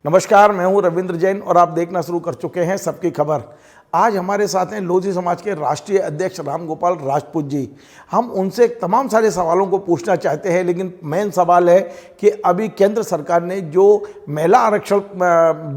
नमस्कार, मैं हूं रविंद्र जैन और आप देखना शुरू कर चुके हैं सबकी खबर। आज हमारे साथ हैं लोधी समाज के राष्ट्रीय अध्यक्ष रामगोपाल राजपूत जी। हम उनसे तमाम सारे सवालों को पूछना चाहते हैं, लेकिन मेन सवाल है कि अभी केंद्र सरकार ने जो महिला आरक्षण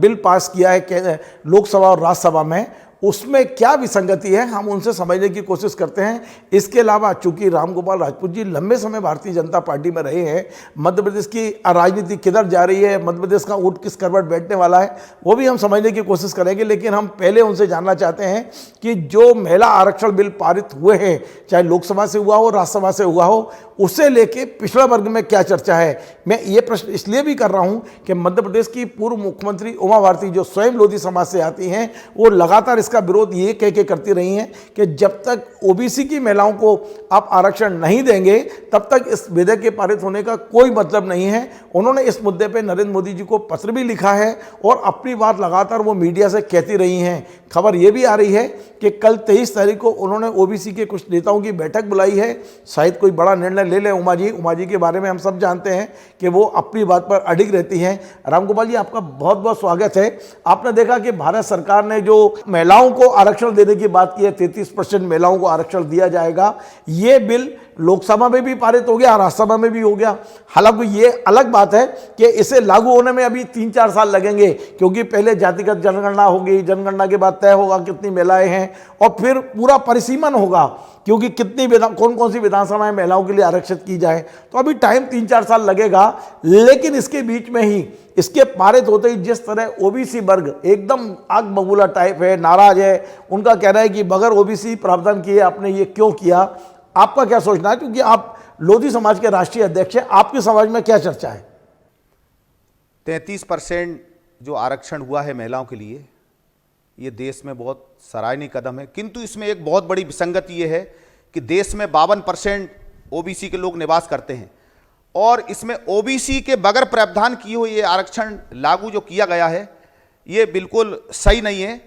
बिल पास किया है लोकसभा और राज्यसभा में, उसमें क्या विसंगति है, हम उनसे समझने की कोशिश करते हैं। इसके अलावा चूंकि रामगोपाल राजपूत जी लंबे समय भारतीय जनता पार्टी में रहे हैं, मध्य प्रदेश की राजनीति किधर जा रही है, मध्य प्रदेश का ऊँट किस करवट बैठने वाला है, वो भी हम समझने की कोशिश करेंगे। लेकिन हम पहले उनसे जानना चाहते हैं कि जो महिला आरक्षण बिल पारित हुए हैं, चाहे लोकसभा से हुआ हो, राज्यसभा से हुआ हो, उसे लेके पिछड़ा वर्ग में क्या चर्चा है। मैं ये प्रश्न इसलिए भी कर रहा हूँ कि मध्य प्रदेश की पूर्व मुख्यमंत्री उमा भारती, जो स्वयं लोधी समाज से आती हैं, वो लगातार इसका विरोध ये कह के करती रही हैं कि जब तक ओबीसी की महिलाओं को आप आरक्षण नहीं देंगे तब तक इस विधेयक के पारित होने का कोई मतलब नहीं है। उन्होंने इस मुद्दे पे नरेंद्र मोदी जी को पत्र भी लिखा है और अपनी बात लगातार वो मीडिया से कहती रही हैं। खबर ये भी आ रही है कि कल 23 तारीख को उन्होंने ओबीसी के कुछ नेताओं की बैठक बुलाई है। शायद कोई बड़ा निर्णय ले ले उमा जी के बारे में हम सब जानते हैं कि वो अपनी बात पर अडिग रहती हैं। रामगोपाल जी, आपका बहुत बहुत स्वागत है। आपने देखा कि भारत सरकार ने जो महिलाओं को आरक्षण देने की बात की है, 33% महिलाओं को आरक्षण दिया जाएगा, ये बिल लोकसभा में भी पारित हो गया, राज्यसभा में भी हो गया। हालांकि ये अलग बात है कि इसे लागू होने में अभी 3-4 साल लगेंगे, क्योंकि पहले जातिगत जनगणना होगी, जनगणना के बाद तय होगा कितनी महिलाएं हैं, और फिर पूरा परिसीमन होगा क्योंकि कौन कौन सी विधानसभाएं महिलाओं के लिए आरक्षित की जाए। तो अभी टाइम 3-4 साल लगेगा। लेकिन इसके बीच में ही इसके पारित होते ही जिस तरह ओबीसी वर्ग एकदम आग बबूला टाइप है, नाराज है, उनका कहना है कि बगैर ओबीसी प्रावधान किए आपने ये क्यों किया। आपका क्या सोचना है, क्योंकि आप लोधी समाज के राष्ट्रीय अध्यक्ष हैं, आपके समाज में क्या चर्चा है? 33% जो आरक्षण हुआ है महिलाओं के लिए, ये देश में बहुत सराहनीय कदम है। किंतु इसमें एक बहुत बड़ी विसंगति ये है कि देश में 52% ओबीसी के लोग निवास करते हैं और इसमें ओबीसी के बगैर प्रावधान किए हुए ये आरक्षण लागू जो किया गया है, ये बिल्कुल सही नहीं है।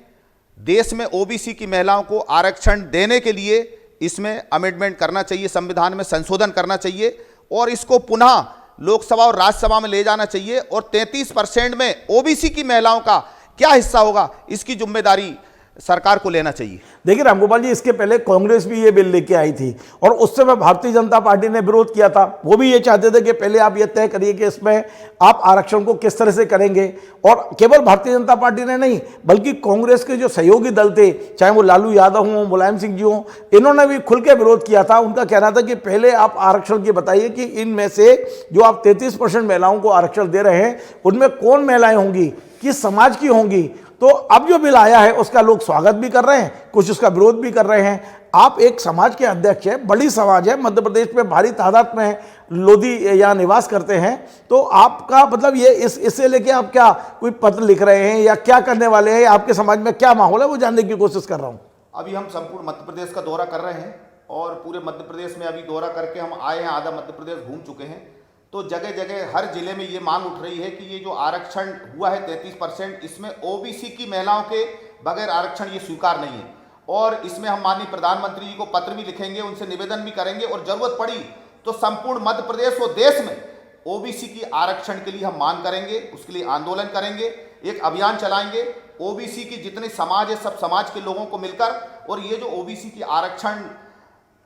देश में ओबीसी की महिलाओं को आरक्षण देने के लिए इसमें अमेंडमेंट करना चाहिए, संविधान में संशोधन करना चाहिए और इसको पुनः लोकसभा और राज्यसभा में ले जाना चाहिए। और 33% में ओबीसी की महिलाओं का क्या हिस्सा होगा, इसकी जिम्मेदारी सरकार को लेना चाहिए। देखिए रामगोपाल जी, इसके पहले कांग्रेस भी ये बिल लेके आई थी और उस समय भारतीय जनता पार्टी ने विरोध किया था। वो भी ये चाहते थे कि पहले आप ये तय करिए कि इसमें आप आरक्षण को किस तरह से करेंगे। और केवल भारतीय जनता पार्टी ने नहीं, बल्कि कांग्रेस के जो सहयोगी दल थे, चाहे वो लालू यादव हों, मुलायम सिंह जी हों, इन्होंने भी खुल के विरोध किया था। उनका कहना था कि पहले आप आरक्षण की बताइए कि इनमें से जो आप 33% महिलाओं को आरक्षण दे रहे हैं, उनमें कौन महिलाएं होंगी, किस समाज की होंगी। तो अब जो बिल आया है उसका लोग स्वागत भी कर रहे हैं, कुछ उसका विरोध भी कर रहे हैं। आप एक समाज के अध्यक्ष हैं, बड़ी समाज है, मध्य प्रदेश में भारी तादाद में लोधी यहाँ निवास करते हैं, तो आपका मतलब ये इससे लेके आप क्या कोई पत्र लिख रहे हैं या क्या करने वाले हैं, आपके समाज में क्या माहौल है, वो जानने की कोशिश कर रहा हूँ। अभी हम संपूर्ण मध्य प्रदेश का दौरा कर रहे हैं और पूरे मध्य प्रदेश में अभी दौरा करके हम आए हैं, आधा मध्य प्रदेश घूम चुके हैं। तो जगह जगह हर जिले में ये मांग उठ रही है कि ये जो आरक्षण हुआ है 33%, इसमें ओबीसी की महिलाओं के बगैर आरक्षण ये स्वीकार नहीं है। और इसमें हम माननीय प्रधानमंत्री जी को पत्र भी लिखेंगे, उनसे निवेदन भी करेंगे और जरूरत पड़ी तो संपूर्ण मध्य प्रदेश और देश में ओबीसी की आरक्षण के लिए हम मांग करेंगे, उसके लिए आंदोलन करेंगे, एक अभियान चलाएंगे। ओबीसी की जितने समाज है, सब समाज के लोगों को मिलकर, और ये जो ओबीसी की आरक्षण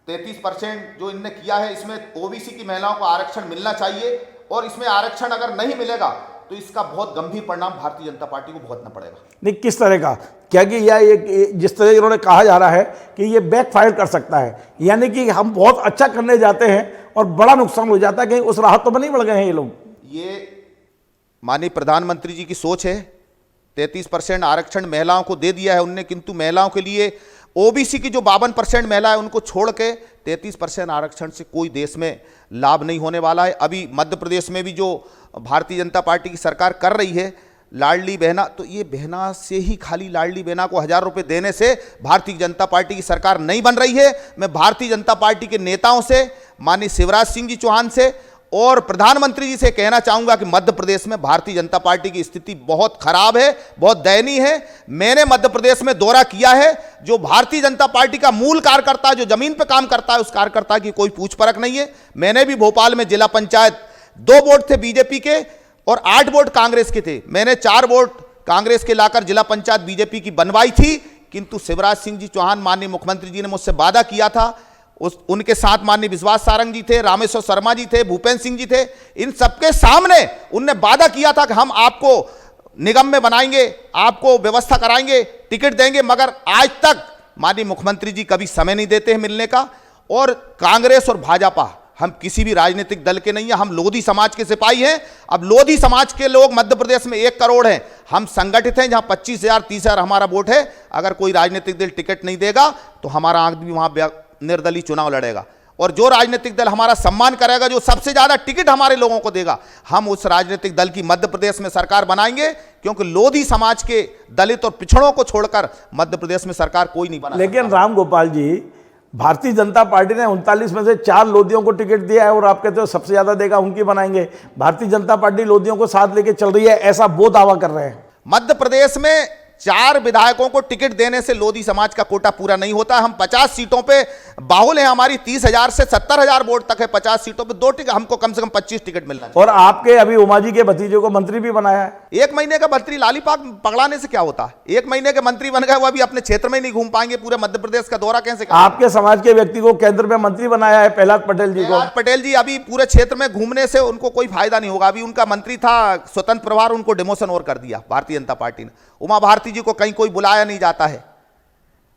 33% जो इनने किया है, इसमें ओबीसी की महिलाओं को आरक्षण मिलना चाहिए। और इसमें आरक्षण अगर नहीं मिलेगा तो इसका बहुत गंभीर परिणाम भारतीय जनता पार्टी को भुगतना पड़ेगा। नहीं, किस तरह का, क्या कि यह जिस तरह इन्होंने कहा जा रहा है कि ये बैकफायर कर सकता है, यानी कि हम बहुत अच्छा करने जाते हैं और बड़ा नुकसान हो जाता है, कहीं उस राहत तो में नहीं बढ़ गए हैं ये लोग। ये माननीय प्रधानमंत्री जी की सोच है। 33% आरक्षण महिलाओं को दे दिया है उनने, किंतु महिलाओं के लिए ओबीसी की जो 52% महिला है उनको छोड़ के 33% आरक्षण से कोई देश में लाभ नहीं होने वाला है। अभी मध्य प्रदेश में भी जो भारतीय जनता पार्टी की सरकार कर रही है लाडली बहना, तो ये बहना से ही खाली लाडली बहना को 1000 रुपये देने से भारतीय जनता पार्टी की सरकार नहीं बन रही है। मैं भारतीय जनता पार्टी के नेताओं से, माननीय शिवराज सिंह जी चौहान से और प्रधानमंत्री जी से कहना चाहूंगा कि मध्य प्रदेश में भारतीय जनता पार्टी की स्थिति बहुत खराब है, बहुत दयनीय है। मैंने मध्य प्रदेश में दौरा किया है, जो भारतीय जनता पार्टी का मूल कार्यकर्ता जो जमीन पर काम करता है, उस कार्यकर्ता की कोई पूछ परख नहीं है। मैंने भी भोपाल में जिला पंचायत 2 वोट थे बीजेपी के, और 8 वोट कांग्रेस के थे। मैंने 4 वोट कांग्रेस के लाकर जिला पंचायत बीजेपी की बनवाई थी, किंतु शिवराज सिंह जी चौहान माननीय मुख्यमंत्री जी ने मुझसे वादा किया था, उनके साथ माननीय विश्वास सारंग जी थे, रामेश्वर शर्मा जी थे, भूपेंद्र सिंह जी थे, इन सबके सामने उनने वादा किया था कि हम आपको निगम में बनाएंगे, आपको व्यवस्था कराएंगे, टिकट देंगे, मगर आज तक माननीय मुख्यमंत्री जी कभी समय नहीं देते हैं मिलने का। और कांग्रेस और भाजपा हम किसी भी राजनीतिक दल के नहीं है, हम लोधी समाज के सिपाही हैं। अब लोधी समाज के लोग मध्य प्रदेश में 1 करोड़ हैं, हम संगठित हैं, जहां 25,000 30,000 हमारा वोट है। अगर कोई राजनीतिक दल टिकट नहीं देगा तो हमारा आदमी वहां निर्दलीय चुनाव लड़ेगा, और जो राजनीतिक दल हमारा सम्मान करेगा, जो सबसे ज्यादा टिकट हमारे लोगों को देगा, हम उस राजनीतिक दल की मध्य प्रदेश में सरकार बनाएंगे, क्योंकि लोधी समाज के दलित और पिछड़ों को छोड़कर मध्य प्रदेश में सरकार कोई नहीं बना। लेकिन राम गोपाल जी, भारतीय जनता पार्टी ने 39 में से 4 लोधियों को टिकट दिया है और आप कहते हो सबसे ज्यादा देगा उनकी बनाएंगे। भारतीय जनता पार्टी लोधियों को साथ लेके चल रही है, ऐसा वो दावा कर रहे हैं। मध्य प्रदेश में 4 विधायकों को टिकट देने से लोधी समाज का कोटा पूरा नहीं होता। हम 50 सीटों पे बाहुल है, हमारी 30,000 से 70,000 वोट तक है। 50 सीटों पे 2 टिकट, हमको कम से कम 25 टिकट मिलना चाहिए। और आपके अभी उमा जी के भतीजे को मंत्री भी बनाया है। 1 महीने का मंत्री लालीपाक पकड़ाने से क्या होता है? 1 महीने के मंत्री बन गए, वो अभी अपने क्षेत्र में नहीं घूम पाएंगे, पूरे मध्य प्रदेश का दौरा कैसे करेंगे? आपके समाज के व्यक्ति को केंद्र में मंत्री बनाया है, प्रहलाद पटेल जी को। प्रहलाद पटेल जी अभी पूरे क्षेत्र में घूमने से उनको कोई फायदा नहीं होगा। अभी उनका मंत्री था स्वतंत्र प्रभार, उनको डिमोशन और कर दिया भारतीय जनता पार्टी ने। उमा भारती जी को कहीं कोई बुलाया नहीं जाता है।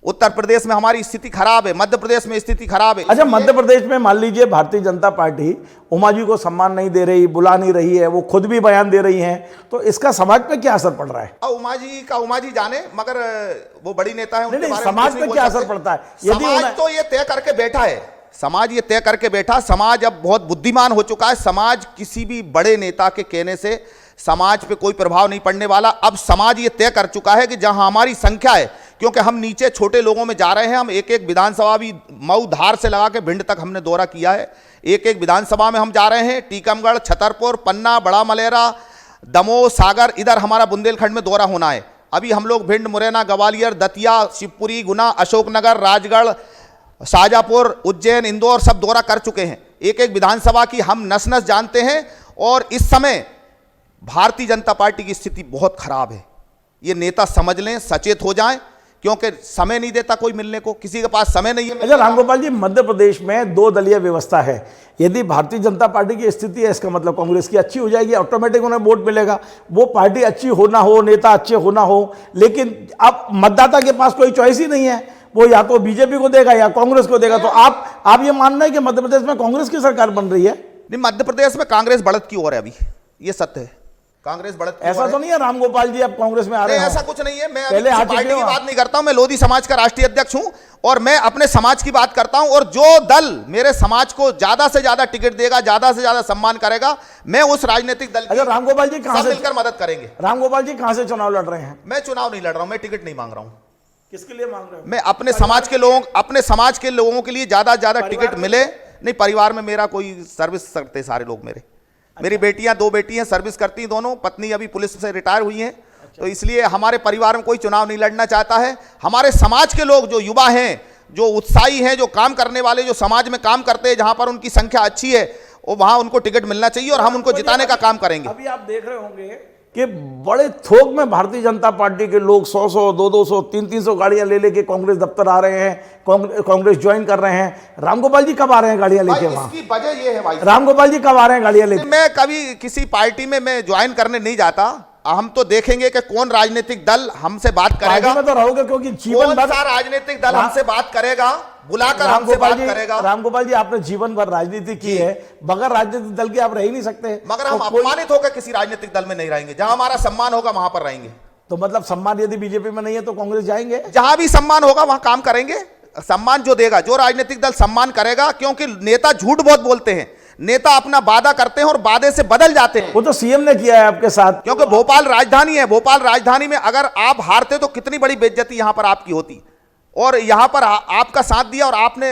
उत्तर प्रदेश में हमारी स्थिति खराब है, मध्य प्रदेश में स्थिति खराब है। अच्छा, मध्य प्रदेश में मान लीजिए भारतीय जनता पार्टी उमा जी को सम्मान नहीं दे रही, बुला नहीं रही है, वो खुद भी बयान दे रही हैं, तो इसका समाज पे क्या असर पड़ रहा है? उमा जी जाने, मगर वो बड़ी नेता है, नहीं, समाज पे क्या असर पड़ता है? समाज तो ये तय करके बैठा है, समाज ये तय करके बैठा। समाज अब बहुत बुद्धिमान हो चुका है। समाज किसी भी बड़े नेता के कहने से समाज पे कोई प्रभाव नहीं पड़ने वाला। अब समाज ये तय कर चुका है कि जहां हमारी संख्या है, क्योंकि हम नीचे छोटे लोगों में जा रहे हैं, हम एक विधानसभा भी मऊ धार से लगा के भिंड तक हमने दौरा किया है। एक विधानसभा में हम जा रहे हैं, टीकमगढ़, छतरपुर, पन्ना, बड़ा मलेरा, दमोह, सागर, इधर हमारा बुंदेलखंड में दौरा होना है। अभी हम लोग भिंड, मुरैना, ग्वालियर, दतिया, शिवपुरी, गुना, अशोकनगर, राजगढ़, शाजापुर, उज्जैन, इंदौर सब दौरा कर चुके हैं। एक विधानसभा की हम नस नस जानते हैं। और इस समय भारतीय जनता पार्टी की स्थिति बहुत खराब है। ये नेता समझ लें, सचेत हो जाएं, क्योंकि समय नहीं देता कोई मिलने को, किसी के पास समय नहीं है। अच्छा रामगोपाल जी, मध्य प्रदेश में 2 दलीय व्यवस्था है। यदि भारतीय जनता पार्टी की स्थिति है, इसका मतलब कांग्रेस की अच्छी हो जाएगी, ऑटोमेटिक उन्हें वोट मिलेगा। वो पार्टी अच्छी हो ना हो, नेता अच्छे हो ना हो, लेकिन अब मतदाता के पास कोई चॉइस ही नहीं है, वो या तो बीजेपी को देगा या कांग्रेस को देगा। तो आप ये मानना है कि मध्य प्रदेश में कांग्रेस की सरकार बन रही है? नहीं, मध्य प्रदेश में कांग्रेस बढ़त की ओर है, अभी ये सत्य है, कांग्रेस बढ़त। ऐसा तो नहीं है रामगोपाल जी अब कांग्रेस में आ रहे हैं? ऐसा कुछ नहीं है। मैं पहले पार्टी की बात नहीं करता हूं, मैं लोधी समाज का राष्ट्रीय अध्यक्ष हूं और मैं अपने समाज की बात करता हूं। और जो दल मेरे समाज को ज्यादा से ज्यादा टिकट देगा, ज्यादा से ज्यादा सम्मान करेगा, मैं उस राजनीतिक दल की रामगोपाल जी कहां से मिलकर मदद करेंगे। रामगोपाल जी कहां से चुनाव लड़ रहे हैं? मैं चुनाव नहीं लड़ रहा हूं, मैं टिकट नहीं मांग रहा हूं। किसके लिए मांग रहे हैं? मैं अपने समाज के लोगों के लिए ज्यादा से ज्यादा टिकट मिले। नहीं, परिवार में मेरा कोई सर्विस करते सारे लोग मेरी बेटियां, 2 बेटी हैं, सर्विस करती हैं दोनों, पत्नी अभी पुलिस से रिटायर हुई हैं। तो इसलिए हमारे परिवार में कोई चुनाव नहीं लड़ना चाहता है। हमारे समाज के लोग जो युवा हैं, जो उत्साही हैं, जो काम करने वाले, जो समाज में काम करते हैं, जहां पर उनकी संख्या अच्छी है, वो वहां उनको टिकट मिलना चाहिए और हम उनको जिताने का काम करेंगे। अभी आप देख रहे होंगे कि बड़े थोक में भारतीय जनता पार्टी के लोग 100-100, 200-200, 300-300 गाड़ियां ले लेके कांग्रेस दफ्तर आ रहे हैं, कांग्रेस ज्वाइन कर रहे हैं। रामगोपाल जी कब आ रहे हैं गाड़ियां लेके वहां? इसकी वजह ये है भाई, रामगोपाल जी कब आ रहे हैं गाड़ियां लेके? मैं कभी किसी पार्टी में मैं ज्वाइन करने नहीं जाता। हम तो देखेंगे कि कौन राजनीतिक दल हमसे बात करेगा। में तो रहोगे, क्योंकि जीवन भर राजनीतिक दल हमसे बात करेगा, बुलाकर हमसे बात करेगा। रामगोपाल जी, आपने जीवन भर राजनीति की है, बगैर राजनीतिक दल के आप रह ही नहीं सकते। मगर हम अपमानित होकर किसी राजनीतिक दल में नहीं रहेंगे। जहां हमारा सम्मान होगा वहां पर रहेंगे। तो मतलब सम्मान यदि बीजेपी में नहीं है तो कांग्रेस जाएंगे? जहां भी सम्मान होगा वहां काम करेंगे। सम्मान जो देगा, जो राजनीतिक दल सम्मान करेगा, क्योंकि नेता झूठ बहुत बोलते हैं, नेता अपना वादा करते हैं और वादे से बदल जाते हैं। वो तो सीएम ने किया है आपके साथ, क्योंकि भोपाल राजधानी है। भोपाल राजधानी में अगर आप हारते तो कितनी बड़ी बेइज्जती यहां पर आपकी होती, और यहां पर आपका साथ दिया और आपने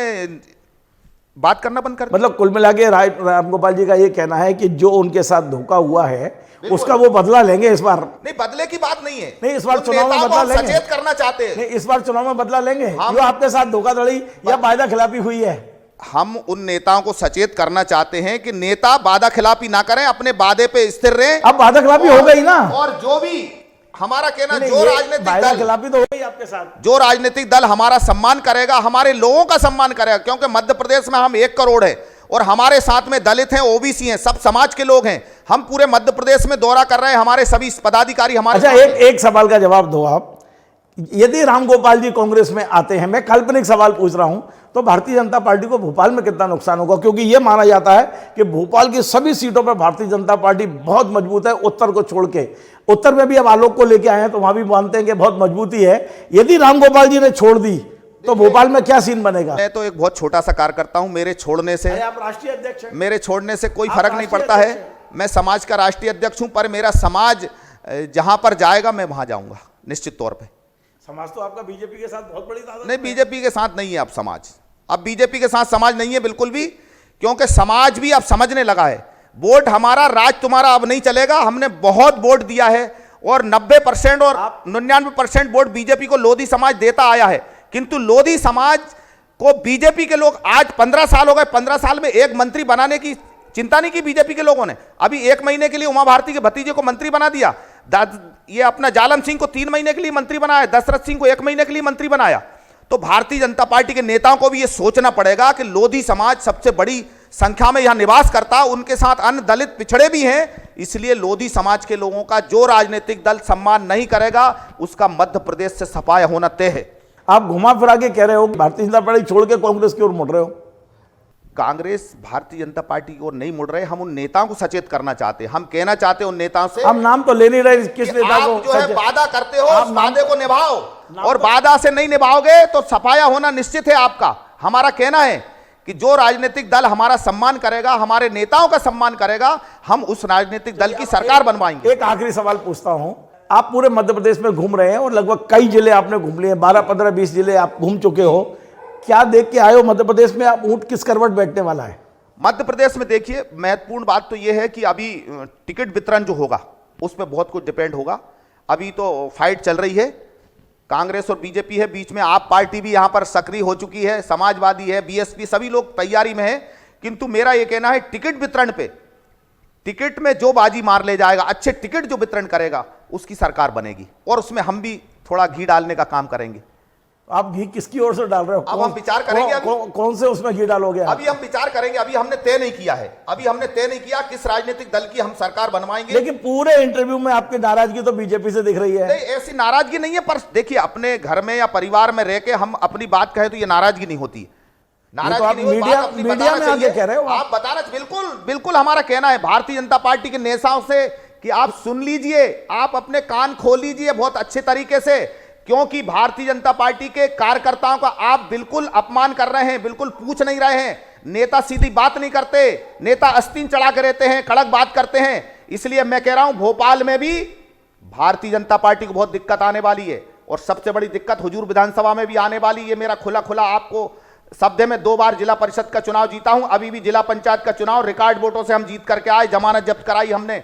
बात करना बंद कर दिया। मतलब कुल मिला के रामगोपाल जी का ये कहना है कि जो उनके साथ धोखा हुआ है उसका वो बदला लेंगे इस बार। नहीं, बदले की बात नहीं है। नहीं, इस बार चुनाव में बदला लेंगे। सचेत करना चाहते हैं। नहीं, इस बार चुनाव में बदला लेंगे। जो आपके साथ धोखाधड़ी या वायदा खिलाफी हुई है, हम उन नेताओं को सचेत करना चाहते हैं कि नेता वादा खिलाफी ना करें, अपने वादे पे स्थिर रहें। अब वादा खिलाफी हो गई ना, और जो भी हमारा कहना, नहीं, जो राजनीतिक वादा दल, खिलाफी तो हो गई आपके साथ, जो राजनीतिक दल हमारा सम्मान करेगा, हमारे लोगों का सम्मान करेगा, क्योंकि मध्य प्रदेश में हम 1 करोड़ है और हमारे साथ में दलित हैं, ओबीसी हैं, सब समाज के लोग हैं। हम पूरे मध्य प्रदेश में दौरा कर रहे हैं, हमारे सभी पदाधिकारी हमारे। अच्छा, एक सवाल का जवाब दो आप। यदि रामगोपाल जी कांग्रेस में आते हैं, मैं काल्पनिक सवाल पूछ रहा हूं, तो भारतीय जनता पार्टी को भोपाल में कितना नुकसान होगा? क्योंकि यह माना जाता है कि भोपाल की सभी सीटों पर भारतीय जनता पार्टी बहुत मजबूत है, उत्तर को छोड़ के। उत्तर में भी अब आलोक को लेके आए हैं, तो वहां भी मानते हैं कि बहुत मजबूती है। यदि रामगोपाल जी ने छोड़ दी तो भोपाल में क्या सीन बनेगा? मैं तो एक बहुत छोटा सा कार्यकर्ता हूं, मेरे छोड़ने से, आप राष्ट्रीय अध्यक्ष हैं, मेरे छोड़ने से कोई फर्क नहीं पड़ता है। मैं समाज का राष्ट्रीय अध्यक्ष हूं, पर मेरा समाज जहां पर जाएगा मैं वहां जाऊंगा निश्चित तौर पे। समाज तो आपका बीजेपी के साथ बहुत बड़ी ताकत नहीं, बीजेपी के साथ नहीं है अब समाज, अब बीजेपी के साथ समाज नहीं है बिल्कुल भी, क्योंकि समाज भी अब समझने लगा है वोट हमारा, राज तुम्हारा अब नहीं चलेगा। हमने बहुत वोट दिया है और 90% और 99% वोट बीजेपी को लोधी समाज देता आया है, किंतु लोधी समाज को बीजेपी के लोग आज 15 साल हो गए, 15 साल में एक मंत्री बनाने की चिंता नहीं की बीजेपी के लोगों ने। अभी 1 महीने के लिए उमा भारती के भतीजे को मंत्री बना दिया, ये अपना जालम सिंह को 3 महीने के लिए मंत्री बनाया, दशरथ सिंह को 1 महीने के लिए मंत्री बनाया। तो भारतीय जनता पार्टी के नेताओं को भी यह सोचना पड़ेगा कि लोधी समाज सबसे बड़ी संख्या में यहां निवास करता, उनके साथ अन्य दलित पिछड़े भी हैं, इसलिए लोधी समाज के लोगों का जो राजनीतिक दल सम्मान नहीं करेगा उसका मध्य प्रदेश से सफाया होना तय है। आप घुमा फिरा के कह रहे हो कि भारतीय जनता पार्टी छोड़ के कांग्रेस की ओर मुड़ रहे हो। कांग्रेस भारतीय जनता पार्टी की ओर नहीं मुड़ रहे, हम उन नेताओं को सचेत करना चाहते हैं। हम कहना चाहते हैं उन नेताओं से, हम नाम तो ले नहीं रहे किस नेता को, आप जो है वादा करते हो उस वादे को निभाओ, और वादा से नहीं निभाओगे तो सफाया होना निश्चित है आपका। हमारा कहना है कि जो राजनीतिक दल हमारा सम्मान करेगा, हमारे नेताओं का सम्मान करेगा, हम उस राजनीतिक दल की सरकार बनवाएंगे। एक आखिरी सवाल पूछता हूं, आप पूरे मध्य प्रदेश में घूम रहे हैं और लगभग कई जिले आपने घूम लिए, 12, 15, 20 जिले आप घूम चुके हो। क्या देख के आए हो मध्य प्रदेश में? आप ऊंट किस करवट बैठने वाला है? मध्य प्रदेश में देखिए, महत्वपूर्ण बात तो यह है कि अभी टिकट वितरण जो होगा उस पर बहुत कुछ डिपेंड होगा। अभी तो फाइट चल रही है, कांग्रेस और बीजेपी है, बीच में आप पार्टी भी यहां पर सक्रिय हो चुकी है, समाजवादी है, बीएसपी, सभी लोग तैयारी में है। किंतु मेरा यह कहना है टिकट वितरण पे, टिकट में जो बाजी मार ले जाएगा, अच्छे टिकट जो वितरण करेगा उसकी सरकार बनेगी, और उसमें हम भी थोड़ा घी डालने का काम करेंगे। आप घी किसकी ओर से डाल रहे हो? अब हम विचार करेंगे। कौन से उसमें घी डालोगे? अभी हम विचार करेंगे, अभी हमने तय नहीं किया है, अभी हमने तय नहीं किया किस राजनीतिक दल की हम सरकार बनवाएंगे। लेकिन पूरे इंटरव्यू में आपकी नाराजगी तो बीजेपी से दिख रही है। नहीं, ऐसी नाराजगी नहीं है, पर देखिए अपने घर में या परिवार में रह के हम अपनी बात कहें तो ये नाराजगी नहीं होती। नाराजगी नहीं, मीडिया में आगे कह रहे हो आप बताना। बिल्कुल बिल्कुल, हमारा कहना है भारतीय जनता पार्टी के नेताओं से कि आप सुन लीजिए, आप अपने कान खोल लीजिए बहुत अच्छे तरीके से, क्योंकि भारतीय जनता पार्टी के कार्यकर्ताओं का आप बिल्कुल अपमान कर रहे हैं, बिल्कुल पूछ नहीं रहे हैं। नेता सीधी बात नहीं करते, नेता आस्तीन चढ़ा के रहते हैं, कड़क बात करते हैं। इसलिए मैं कह रहा हूं भोपाल में भी भारतीय जनता पार्टी को बहुत दिक्कत आने वाली है, और सबसे बड़ी दिक्कत हुजूर विधानसभा में भी आने वाली है। मेरा खुला खुला आपको शब्द है, मैं 2 बार जिला परिषद का चुनाव जीता हूं, अभी भी जिला पंचायत का चुनाव रिकॉर्ड वोटों से हम जीत करके आए, जमानत जब्त कराई हमने,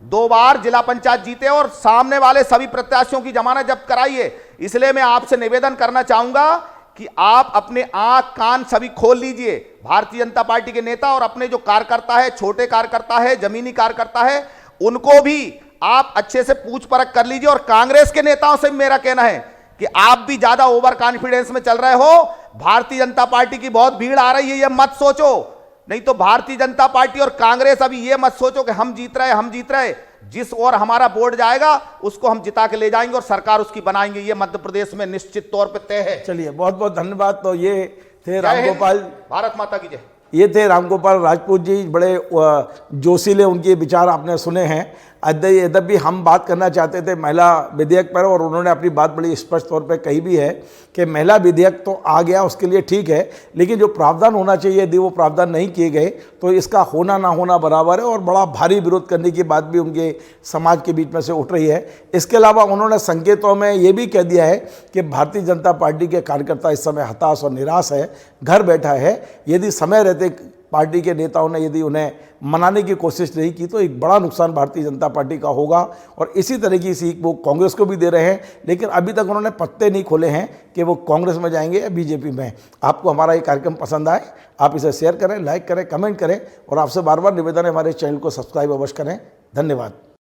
2 बार जिला पंचायत जीते और सामने वाले सभी प्रत्याशियों की जमानत जब्त कराई है। इसलिए मैं आपसे निवेदन करना चाहूंगा कि आप अपने आंख कान सभी खोल लीजिए। भारतीय जनता पार्टी के नेता और अपने जो कार्यकर्ता है, छोटे कार्यकर्ता है, जमीनी कार्यकर्ता है, उनको भी आप अच्छे से पूछ परख कर लीजिए। और कांग्रेस के नेताओं से भी मेरा कहना है कि आप भी ज्यादा ओवर कॉन्फिडेंस में चल रहे हो, भारतीय जनता पार्टी की बहुत भीड़ आ रही है, यह मत सोचो। नहीं तो भारतीय जनता पार्टी और कांग्रेस अभी ये मत सोचो कि हम जीत रहे, जिस ओर हमारा बोर्ड जाएगा उसको हम जिता के ले जाएंगे और सरकार उसकी बनाएंगे, ये मध्य प्रदेश में निश्चित तौर पे तय है। चलिए, बहुत बहुत धन्यवाद। तो ये थे रामगोपाल, भारत माता की जय। ये थे रामगोपाल राजपूत जी, बड़े जोशीले उनके विचार आपने सुने हैं। यद्यपि हम बात करना चाहते थे महिला विधेयक पर, और उन्होंने अपनी बात बड़ी स्पष्ट तौर पर कही भी है कि महिला विधेयक तो आ गया, उसके लिए ठीक है, लेकिन जो प्रावधान होना चाहिए यदि वो प्रावधान नहीं किए गए तो इसका होना ना होना बराबर है, और बड़ा भारी विरोध करने की बात भी उनके समाज के बीच में से उठ रही है। इसके अलावा उन्होंने संकेतों में ये भी कह दिया है कि भारतीय जनता पार्टी के कार्यकर्ता इस समय हताश और निराश है, घर बैठा है। यदि समय रहते पार्टी के नेताओं ने यदि उन्हें मनाने की कोशिश नहीं की तो एक बड़ा नुकसान भारतीय जनता पार्टी का होगा। और इसी तरह की सीख वो कांग्रेस को भी दे रहे हैं, लेकिन अभी तक उन्होंने पत्ते नहीं खोले हैं कि वो कांग्रेस में जाएंगे या बीजेपी में। आपको हमारा ये कार्यक्रम पसंद आए, आप इसे शेयर करें, लाइक करें, कमेंट करें और आपसे बार बार निवेदन है हमारे चैनल को सब्सक्राइब अवश्य करें। धन्यवाद।